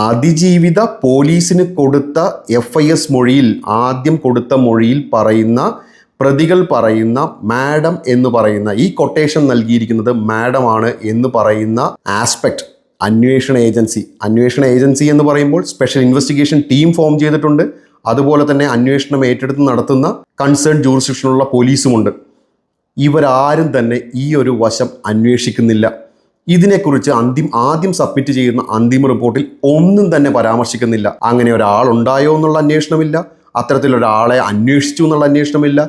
അതിജീവിത പോലീസിന് കൊടുത്ത FIS മൊഴിയിൽ ആദ്യം കൊടുത്ത മൊഴിയിൽ പറയുന്ന പ്രതികൾ പറയുന്ന മാഡം എന്ന് പറയുന്ന ഈ കൊട്ടേഷൻ നൽകിയിരിക്കുന്നത് മാഡം ആണ് എന്ന് പറയുന്ന ആസ്പെക്ട് അന്വേഷണ ഏജൻസി എന്ന് പറയുമ്പോൾ സ്പെഷ്യൽ ഇൻവെസ്റ്റിഗേഷൻ ടീം ഫോം ചെയ്തിട്ടുണ്ട്. അതുപോലെ തന്നെ അന്വേഷണം ഏറ്റെടുത്ത് നടത്തുന്ന കൺസേൺ ജൂറിസ്ഡിക്ഷനുള്ള പോലീസുമുണ്ട്. ഇവരാരും തന്നെ ഈ ഒരു വശം അന്വേഷിക്കുന്നില്ല. ഇതിനെക്കുറിച്ച് ആദ്യം സബ്മിറ്റ് ചെയ്യുന്ന അന്തിമ റിപ്പോർട്ടിൽ ഒന്നും തന്നെ പരാമർശിക്കുന്നില്ല. അങ്ങനെ ഒരാളുണ്ടായോ എന്നുള്ള അന്വേഷണമില്ല, അത്തരത്തിലൊരാളെ അന്വേഷിച്ചു എന്നുള്ള അന്വേഷണമില്ല,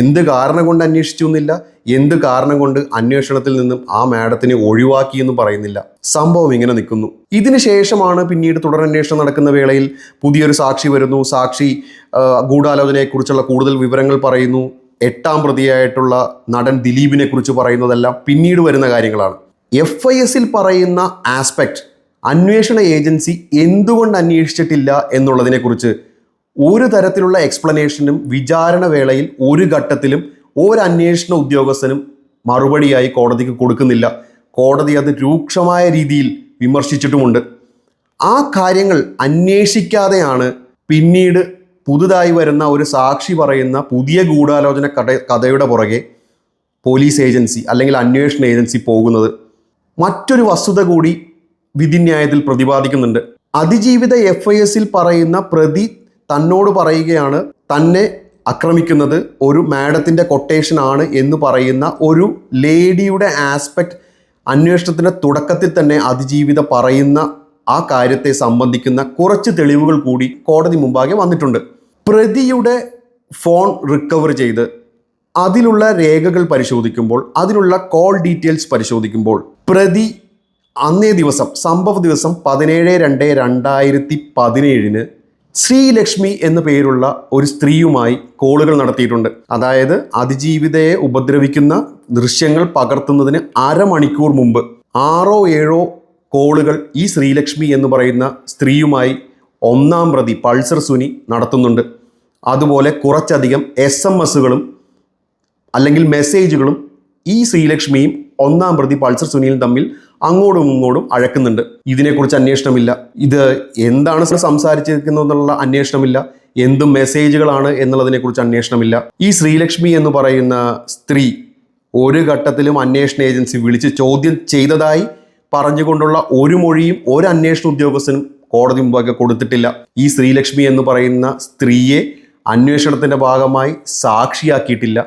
എന്ത് കാരണം കൊണ്ട് അന്വേഷിച്ചു എന്നില്ല, എന്ത് കാരണം കൊണ്ട് അന്വേഷണത്തിൽ നിന്നും ആ മാഡത്തിനെ ഒഴിവാക്കി എന്നും പറയുന്നില്ല. സംഭവം ഇങ്ങനെ നിൽക്കുന്നു. ഇതിന് ശേഷമാണ് പിന്നീട് തുടരന്വേഷണം നടക്കുന്ന വേളയിൽ പുതിയൊരു സാക്ഷി വരുന്നു. സാക്ഷി ഗൂഢാലോചനയെക്കുറിച്ചുള്ള കൂടുതൽ വിവരങ്ങൾ പറയുന്നു. 8ാം പ്രതിയായിട്ടുള്ള നടൻ ദിലീപിനെ കുറിച്ച് പറയുന്നതെല്ലാം പിന്നീട് വരുന്ന കാര്യങ്ങളാണ്. FISൽ പറയുന്ന ആസ്പെക്ട് അന്വേഷണ ഏജൻസി എന്തുകൊണ്ട് അന്വേഷിച്ചിട്ടില്ല എന്നുള്ളതിനെക്കുറിച്ച് ഒരു തരത്തിലുള്ള എക്സ്പ്ലനേഷനും വിചാരണ വേളയിൽ ഒരു ഘട്ടത്തിലും ഒരു അന്വേഷണ ഉദ്യോഗസ്ഥനും മറുപടിയായി കോടതിക്ക് കൊടുക്കുന്നില്ല. കോടതി അത് രൂക്ഷമായ രീതിയിൽ വിമർശിച്ചിട്ടുമുണ്ട്. ആ കാര്യങ്ങൾ അന്വേഷിക്കാതെയാണ് പിന്നീട് പുതുതായി വരുന്ന ഒരു സാക്ഷി പറയുന്ന പുതിയ ഗൂഢാലോചന കഥയുടെ പുറകെ പോലീസ് ഏജൻസി അല്ലെങ്കിൽ അന്വേഷണ ഏജൻസി പോകുന്നത്. മറ്റൊരു വസ്തുത കൂടി വിധിന്യായത്തിൽ പ്രതിപാദിക്കുന്നുണ്ട്. അതിജീവിത FISൽ പറയുന്ന പ്രതി തന്നോട് പറയുകയാണ് തന്നെ ആക്രമിക്കുന്നത് ഒരു മാഡത്തിൻ്റെ കൊട്ടേഷൻ ആണ് എന്ന് പറയുന്ന ഒരു ലേഡിയുടെ ആസ്പെക്ട് അന്വേഷണത്തിൻ്റെ തുടക്കത്തിൽ തന്നെ അതിജീവിത പറയുന്ന ആ കാര്യത്തെ സംബന്ധിക്കുന്ന കുറച്ച് തെളിവുകൾ കൂടി കോടതി മുമ്പാകെ വന്നിട്ടുണ്ട്. പ്രതിയുടെ ഫോൺ റിക്കവർ ചെയ്ത് അതിലുള്ള രേഖകൾ പരിശോധിക്കുമ്പോൾ, അതിനുള്ള കോൾ ഡീറ്റെയിൽസ് പരിശോധിക്കുമ്പോൾ പ്രതി അന്നേ ദിവസം സംഭവ ദിവസം 17/2/2017 ശ്രീലക്ഷ്മി എന്ന പേരുള്ള ഒരു സ്ത്രീയുമായി കോളുകൾ നടത്തിയിട്ടുണ്ട്. അതായത് അതിജീവിതയെ ഉപദ്രവിക്കുന്ന ദൃശ്യങ്ങൾ പകർത്തുന്നതിന് അരമണിക്കൂർ മുമ്പ് 6 or 7 കോളുകൾ ഈ ശ്രീലക്ഷ്മി എന്ന് പറയുന്ന സ്ത്രീയുമായി 1ാം പ്രതി പൾസർ സുനി നടത്തുന്നുണ്ട്. അതുപോലെ കുറച്ചധികം SMS-കളും അല്ലെങ്കിൽ മെസ്സേജുകളും ഈ ശ്രീലക്ഷ്മിയും 1ാം പ്രതി പൾസർ സുനിയും തമ്മിൽ അങ്ങോട്ടും ഇങ്ങോട്ടും അഴക്കുന്നുണ്ട്. ഇതിനെക്കുറിച്ച് അന്വേഷണമില്ല. ഇത് എന്താണ് സംസാരിച്ചിരിക്കുന്നതെന്നുള്ള അന്വേഷണമില്ല. എന്തും മെസ്സേജുകളാണ് എന്നുള്ളതിനെക്കുറിച്ച് അന്വേഷണമില്ല. ഈ ശ്രീലക്ഷ്മി എന്ന് പറയുന്ന സ്ത്രീ ഒരു ഘട്ടത്തിലും അന്വേഷണ ഏജൻസി വിളിച്ച് ചോദ്യം ചെയ്തതായി പറഞ്ഞുകൊണ്ടുള്ള ഒരു മൊഴിയും ഒരു അന്വേഷണ ഉദ്യോഗസ്ഥനും കോടതി മുമ്പാകെ കൊടുത്തിട്ടില്ല. ഈ ശ്രീലക്ഷ്മി എന്ന് പറയുന്ന സ്ത്രീയെ അന്വേഷണത്തിൻ്റെ ഭാഗമായി സാക്ഷിയാക്കിയിട്ടില്ല.